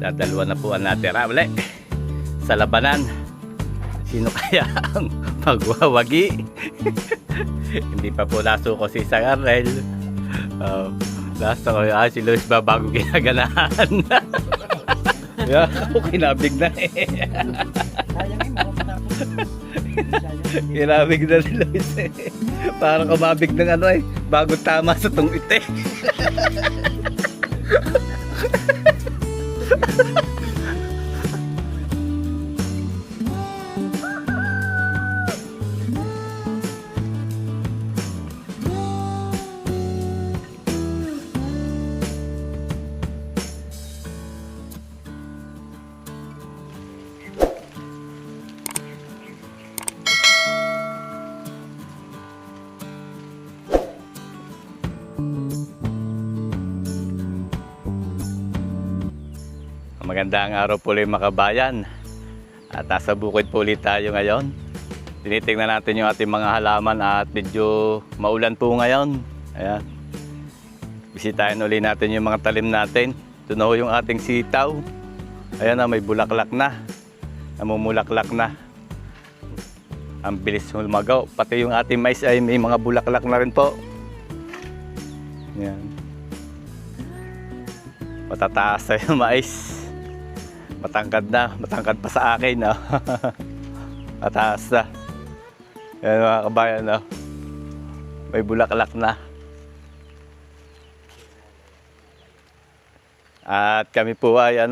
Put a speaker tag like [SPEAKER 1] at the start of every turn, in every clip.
[SPEAKER 1] Dalawa na po ang natira uli sa labanan. Sino kaya ang magwawagi? Hindi pa po nasuko si Isang Arnel. Last ko, si Luis ba bago ginaganahan? Yeah, ako kinabig na eh. Kinabig na ni Luis eh. Parang kumabig ng ano eh. Bago tama sa tungit eh. Magandang araw po ulit mga kabayan. At nasa bukid po ulit tayo ngayon. Tinitingnan natin yung ating mga halaman at medyo maulan po ngayon. Ayan. Bisitahin ulit natin yung mga talim natin. Ito na yung ating sitaw. Ayan na, may bulaklak na. Namumulaklak na. Ang bilis lumagaw. Pati yung ating mais ay may mga bulaklak na rin po. Ayan. Matataas na yung mais. Matangkad pa sa akin, no? Mataas na. Yan mga kabayan, no? May bulaklak na. At kami po ay,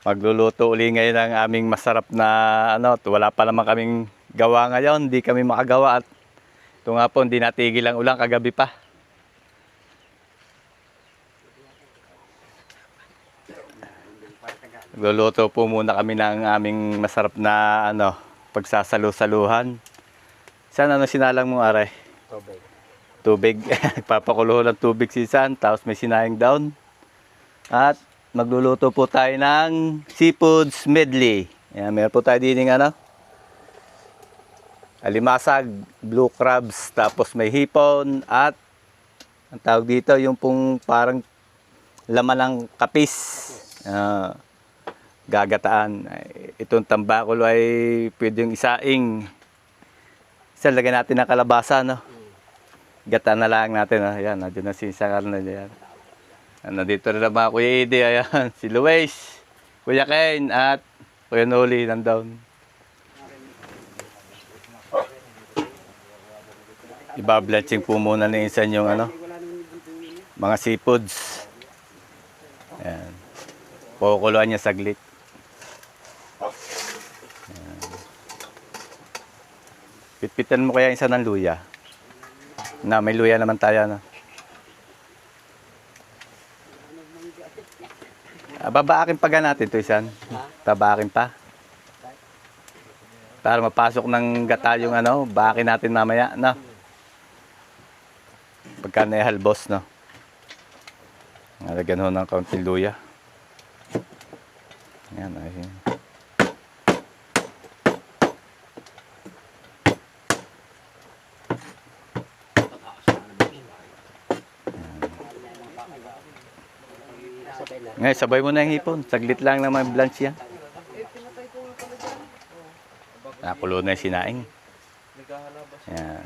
[SPEAKER 1] magluluto uli ngayon ng aming masarap na, wala pa naman kaming gawa ngayon. Hindi kami makagawa at ito nga po, hindi natigil ang ulan kagabi pa. Luluto po muna kami ng aming masarap na pagsasalu-saluhan. Saan sinalang mo, Aray?
[SPEAKER 2] Tubig.
[SPEAKER 1] Tubig. Papakulo ng tubig si San, tapos may sinayang down. At magluluto po tayo ng seafoods medley. Ayan, meron po tayo dining alimasag, blue crabs, tapos may hipon at ang tawag dito yung pong parang laman ng kapis. Gagataan. Itong tambakulo ay pwedeng isaing. Isa lagyan natin ng kalabasa, no? Gataan na lang natin, no? Ayan, nandiyan na si Isang Arnel, ayan. Nandito na naman Kuya Edi, ayan. Si Luis, Kuya Ken, at Kuya Noli, nandoon. Iba-blanching po muna ni Insan yung mga seafoods. Ayan. Pukuluan niya saglit. Pitpitan mo kaya isa ng luya. May luya naman tayo, no? Babaakin pa natin ito, Isan. Babaakin pa. Para mapasok ng gata yung baakin natin mamaya, no? Pagka naihalbos, no? Nalagyan ho ng kaunting luya. Ayan, ayun. Ngayon, sabay mo na yung hipon. Saglit lang naman blanch yan. Nakulo na yung sinaing. Ayan.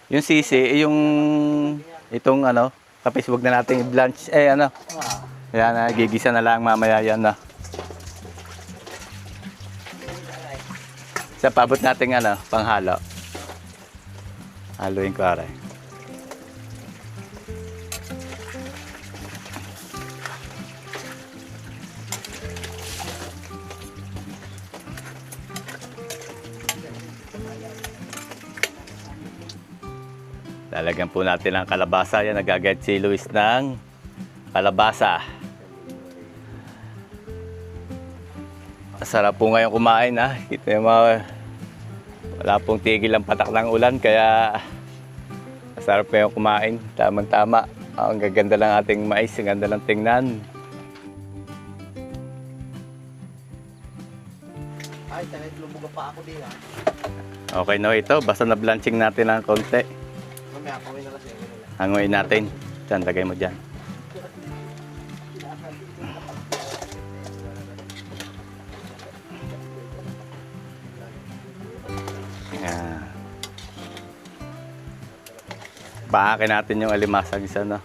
[SPEAKER 1] Yung sisi, itong kapis, wag na natin i-blanch. Ayan, gigisa na lang mamaya yan, Sa pabot natin, panghalo. Haluin ko, Aray. Lalagyan po natin ang kalabasa. Yan, nagagad si Luis ng kalabasa. Masarap po ngayon kumain, Kita yung wala pong tigil ang patak ng ulan, kaya masarap po yung kumain. Tamang-tama. Ang gaganda lang ating mais, ang ganda lang tingnan.
[SPEAKER 2] Ay, tanay lumuga pa ako din,
[SPEAKER 1] Okay na ito. Basta na-blanching natin ng konti.
[SPEAKER 2] Mamaya, pawin na kasi.
[SPEAKER 1] Hanguin natin. Diyan, lagay mo dyan. Yan. Paakin natin yung alimasag isa, no?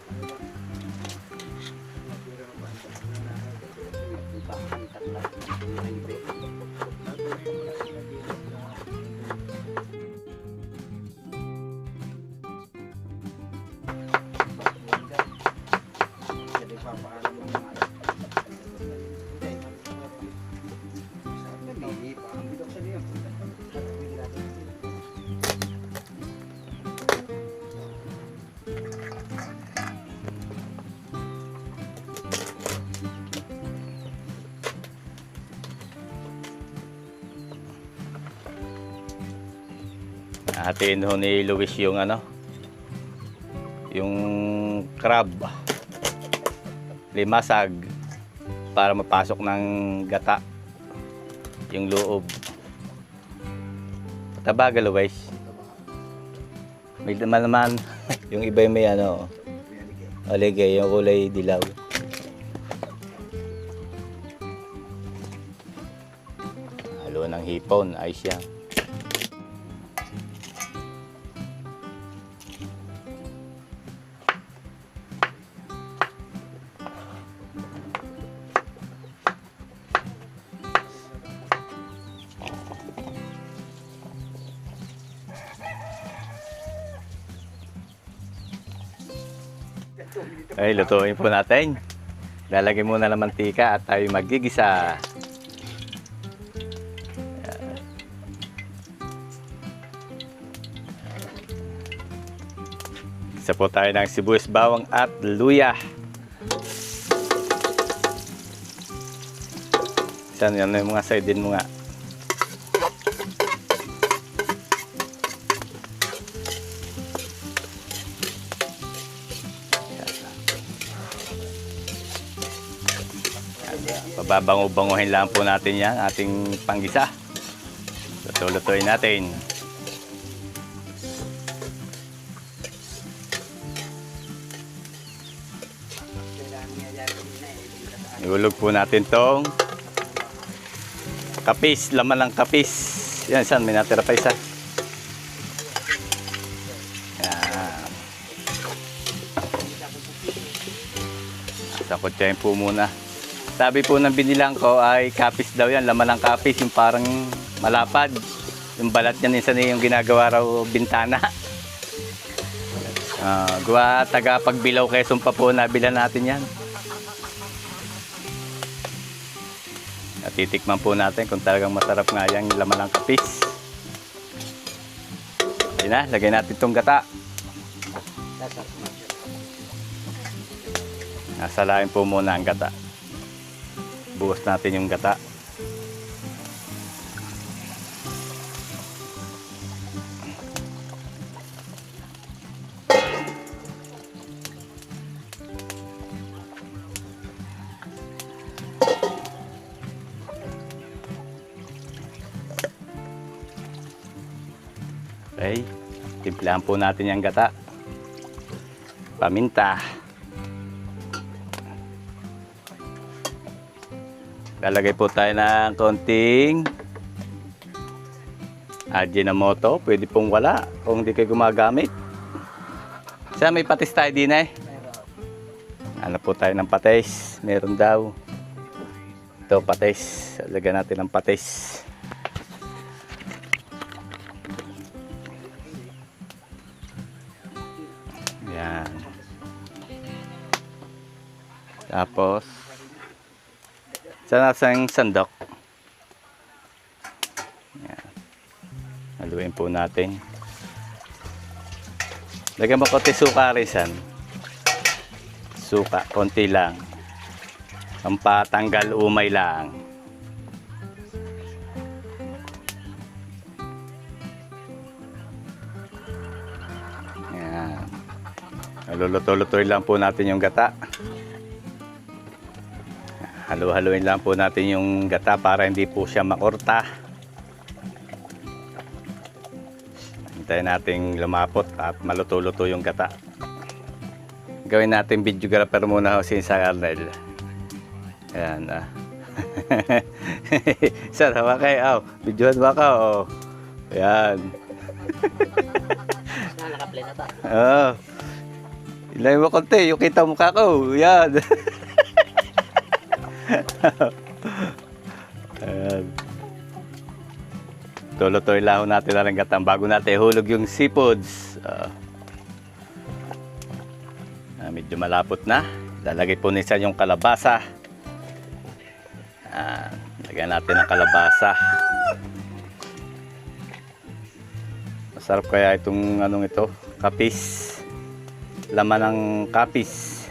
[SPEAKER 1] Hatiin ho ni Luis yung ano, yung crab, limasag, para mapasok ng gata yung loob. Tabagal, Luis. May naman yung iba yung may ano, aligay, yung kulay dilaw. Halo ng hipon, ayos yan. Ay, lutuin po natin. Lalagyan muna ng mantika at tayo magigisa. Ayan. Isa po tayo ng sibuyas, bawang at luya. Saan yan yung mga side din mo nga. Pababango-banguhin lang po natin yan, ating panggisa. Luto-lutuin natin. Iulog po natin tong kapis, laman ng kapis. Yan, saan? May natira pa isa. Yan. Sakotsahin po muna. Sabi po ng binilang ko ay kapis daw yan, laman ng kapis, yung parang malapad. Yung balat niya minsan yung ginagawa raw bintana. Gawa taga Pagbilao, Quezon pa po nabilan natin yan. At titikman po natin kung talagang masarap nga yan, yung laman ng kapis. Ayun na, lagay natin itong gata. Nasalain po muna ang gata. Buhos natin yung gata. Okay, timplahan po natin yung gata. Paminta. Lalagay po tayo ng konting Ajinomoto. Pwede pong wala kung hindi kayo gumagamit. Saan may patis tayo din eh? Ano po tayo ng patis? Meron daw. Ito patis. Lagyan natin ng patis. Yan. Tapos sa nasang sandok. Yan. Haluin po natin. Lagyan mo konti suka rin san. Suka, konti lang. Pampatanggal umay lang. Yan. Luluto-lutoy lang po natin yung gata. Halo-haloin lang po natin yung gata para hindi po siya makorta. Hintayin nating lumapot at maluto-luto yung gata. Gawin natin videographer muna si Sir Arnel. Ayan ah. Sir, hawa kayo. Oh, videohan ba ka? Oh. Ayan.
[SPEAKER 2] Nakaplay na ta.
[SPEAKER 1] Oh. Ilay mo konti, yung kita mukha ko. Ayan. Ayan. Tuloy-tuloy lang natin na rin gatang bago natin hulog yung seafoods. Medyo malapot na. Lalagay po nisa yung kalabasa. Lagyan natin ang kalabasa. Masarap kaya itong anong ito, kapis. Laman ng kapis.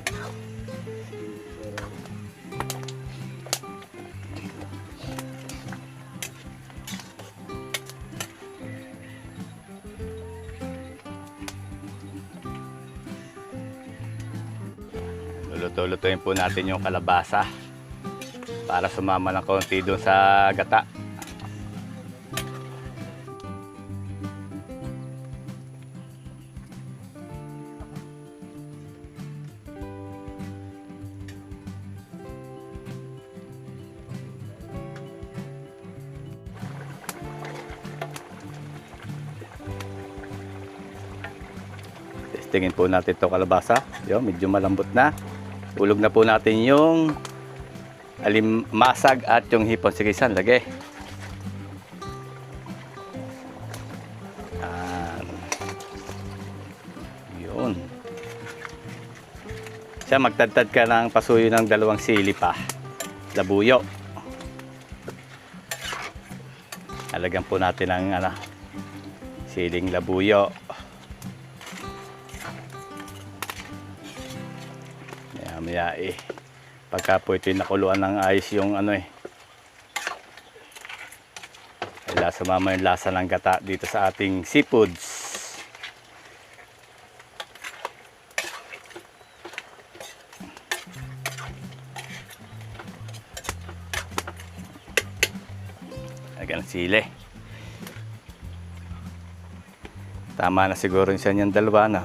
[SPEAKER 1] Luluto-lutuin po natin yung kalabasa para sumama ng konti doon sa gata. Testingin po natin itong kalabasa. Yo, medyo malambot na. Ulog na po natin yung alimasag at yung hipon. Sige, san, lagay. Yun. Siya, magtadtad ka ng pasuyo ng 2 sili pa. Labuyo. Alagyan po natin ng siling labuyo. Maya pagka po ito'y nakuluan ng ayos yung kailangan sumama yung lasa ng gata dito sa ating seafoods. Lagyan ng sili. Tama na siguro yung sanyang 2 na.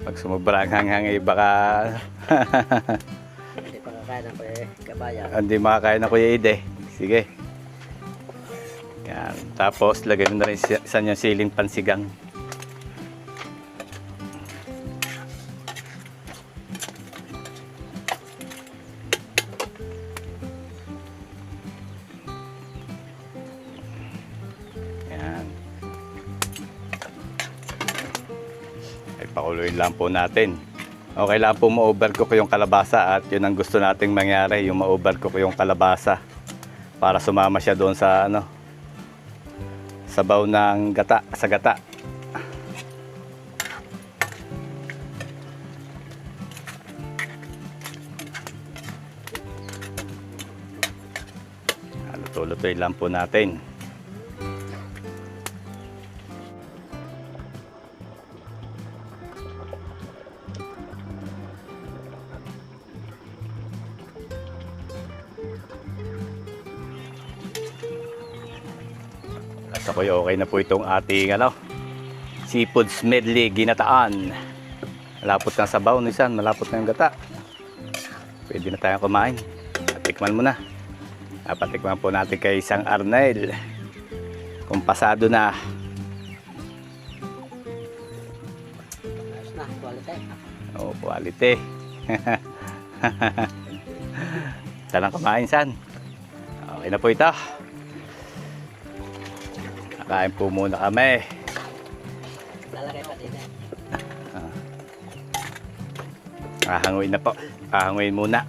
[SPEAKER 1] Pag sumubra ang hanghang baka
[SPEAKER 2] Hindi pa kakain ng kabayan.
[SPEAKER 1] hindi makakain na Kuya Ide. Sige. Yan. Tapos lagay mo na rin sa yung siling pansigang. Yan. Pakuluin lang po natin. Okay lang po ma-overcook yung kalabasa at yun ang gusto nating mangyari, yung ma-overcook yung kalabasa para sumama siya doon sa sabaw ng gata, sa gata. Luto-lutoy lang po natin. Ako okay na po itong ating seafoods medley ginataan. Malapot na sabaw nisan, malapot na yung gata. Pwede na tayong kumain. Patikman mo na. Patikman po natin kay Sang Arnel kung pasado na.
[SPEAKER 2] Ayos na, quality.
[SPEAKER 1] Oh, quality. Talang kumain, San. Okay na po ito. Kain po muna kami.
[SPEAKER 2] Lalagay pa din
[SPEAKER 1] Hahanguin na po. Hahanguin muna.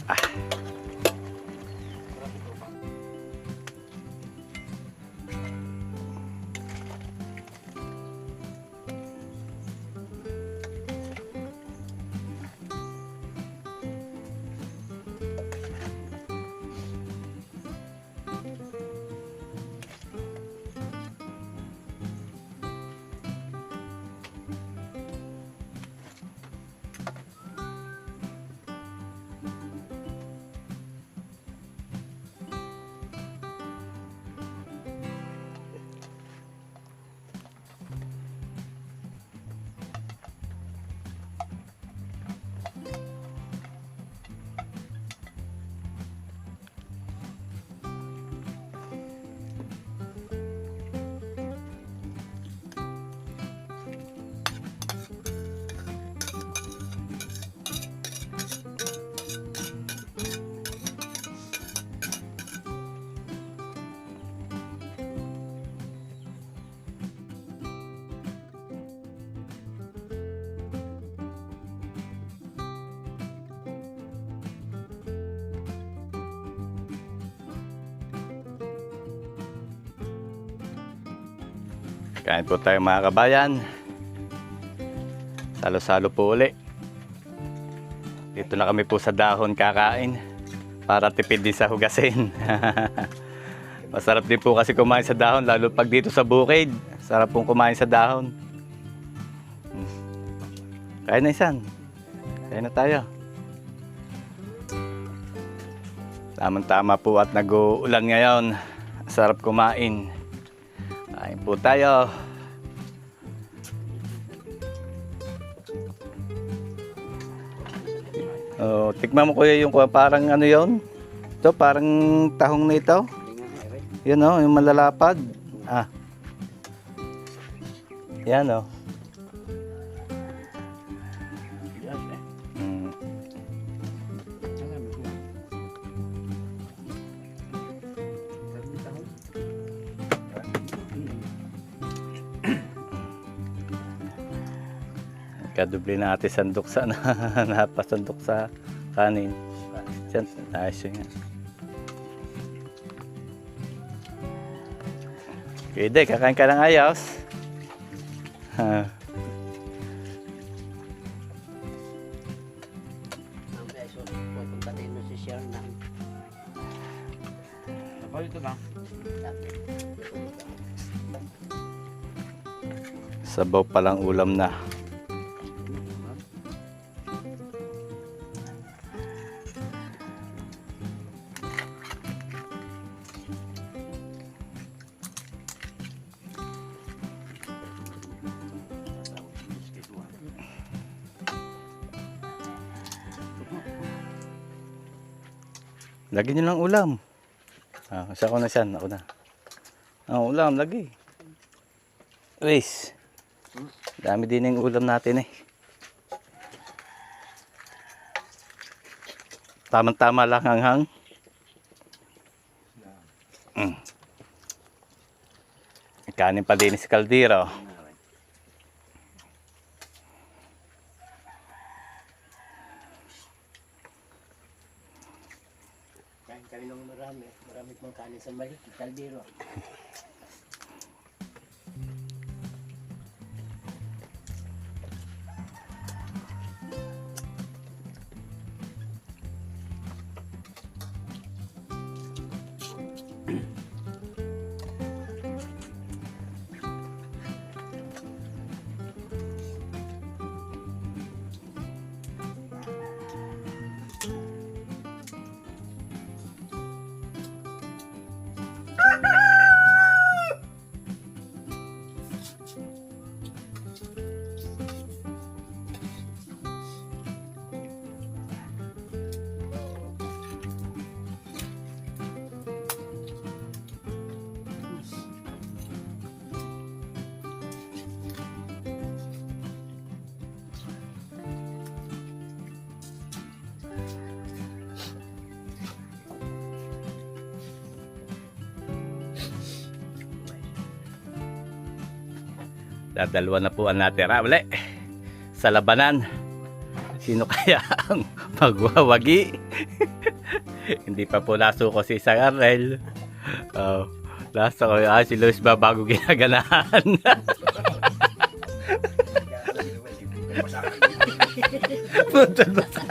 [SPEAKER 1] Kain po tayo mga kabayan. Salo-salo po uli. Dito na kami po sa dahon kakain para tipid din sa hugasin. Masarap din po kasi kumain sa dahon, lalo pag dito sa bukid. Sarap pong kumain sa dahon. Kain na isan. Kain na tayo. Tamang-tama po at nag-uulan ngayon. Sarap kumain. Kain po tayo. Oh, tikman mo kuya yung parang ano yon? Ito parang tahong na ito. Yun oh, yung malalapad. Ah. Yan oh. Mm. Kadubli natin sandok sa napasandok sa kanin. Diyan, ayos yun yan. Pwede, kakain ka ng ayos.
[SPEAKER 2] Ang beso, pupunta din mo si Sharon na.
[SPEAKER 3] Apa itu bang?
[SPEAKER 1] Sabaw palang ulam na. Lagi nyo lang ulam. Ah, isa ko na siyan. Ako na. Oh, ulam, lagi. Uwis. Dami din yung ulam natin eh. Tamang-tama lang hanghang. Kanin pa din si kaldero.
[SPEAKER 2] Kain kami ng marami. Marami pang kanin sa maliit. Kaldero.
[SPEAKER 1] Dadalwa na po ang natira uli sa labanan. Sino kaya ang magwawagi? Hindi pa po nasuko si Isang Arnel. Oh, lasa ko si Luis ba bago ginaganahan? Puntod ba sa...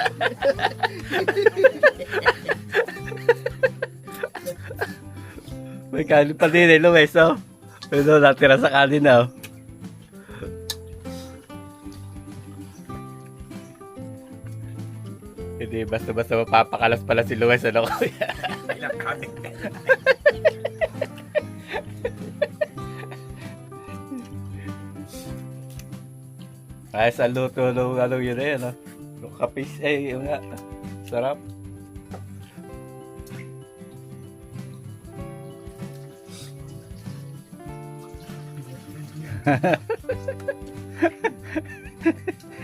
[SPEAKER 1] May kanin pa din eh, Luis, oh. Pero natira sa kanin na, oh. Hindi, basta-basta mapapakalas pala si Luis, ano kuya?
[SPEAKER 3] Ilang kami.
[SPEAKER 1] Ay, sa luto, ano yun eh, ano? Yung kapis, yung nga. Sarap.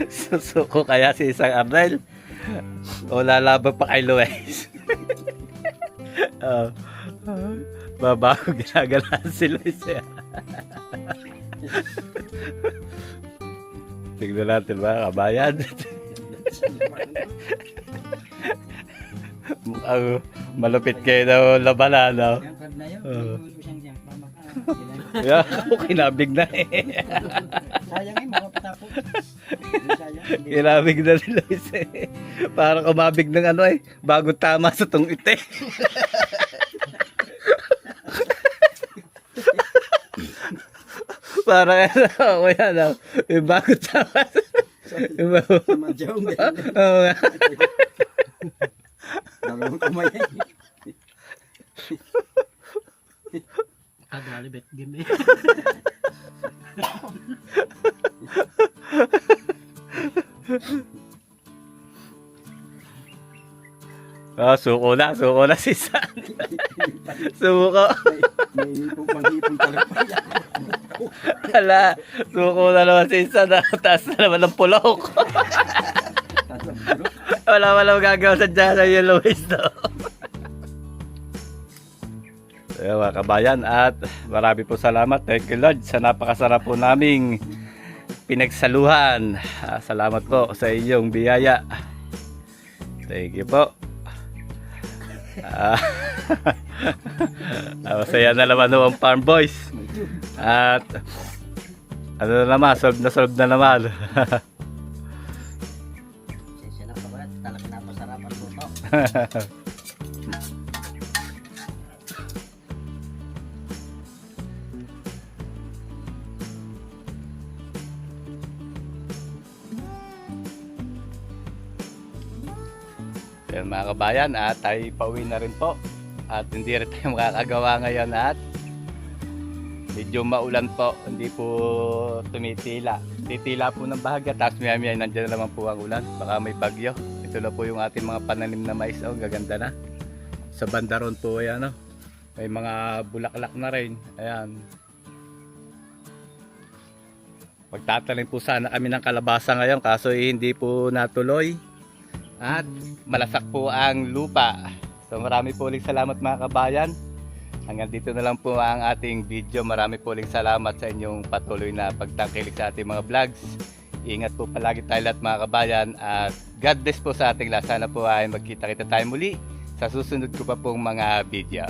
[SPEAKER 1] Susuko kaya si Isang Arnel? O lalaban pa kay Luis? Babago ginagalaan si Luis eh. Tignan natin ba, kabayan? Mukhang malupit kayo na labanan, no?
[SPEAKER 3] Yang karena yun,
[SPEAKER 1] Oo.
[SPEAKER 3] isang dyan,
[SPEAKER 1] Yeah, kinabig na eh.
[SPEAKER 2] Sayang eh, mga patapos. Sayang. Hindi.
[SPEAKER 1] Kinabig na ni Lois eh. Parang kumabig ng ano eh. Bago tama sa tong ite. Parang ano, ako yan. Bago tama sa...
[SPEAKER 2] Madyaw nga.
[SPEAKER 1] Oo nga.
[SPEAKER 2] Dalawang kamay eh. Kadali bet game eh.
[SPEAKER 1] Suko na si San. Suko.
[SPEAKER 2] May hipong panghipong talapay.
[SPEAKER 1] Hala, suko na naman si San. Taas na naman ng pulok. Wala magagawa sa dyan sa yellow waste to. Ayan, mga kabayan, at marami po salamat. Thank you Lord sa napakasarap po naming pinagsaluhan. Salamat po sa inyong biyaya. Thank you po. Masaya na naman ang Farm Boys. At ano na naman, solve na naman.
[SPEAKER 2] Sensya na pa, talaga napasarapan po to.
[SPEAKER 1] Ayan, mga kabayan, at tayo pauwi na rin po. At hindi rin tayo makakagawa ngayon at medyo maulan po. Hindi po tumitila. Titila po ng bahagya. Tapos maya nandiyan na naman po ang ulan. Baka may bagyo. Ito na po yung ating mga pananim na mais. Oh, gaganda na. Sa bandaron po ayan, oh. May mga bulaklak na rin. Ayan. Magtatanim po sana kami ng kalabasa ngayon. Kaso hindi po natuloy. At malasak po ang lupa. So marami po ulit salamat mga kabayan. Hanggang dito na lang po ang ating video. Marami po ulit salamat sa inyong patuloy na pagtangkilik sa ating mga vlogs. Ingat po palagi tayo lahat mga kabayan. At God bless po sa ating lahat. Sana po ay magkita-kita tayo muli sa susunod ko pa pong mga video.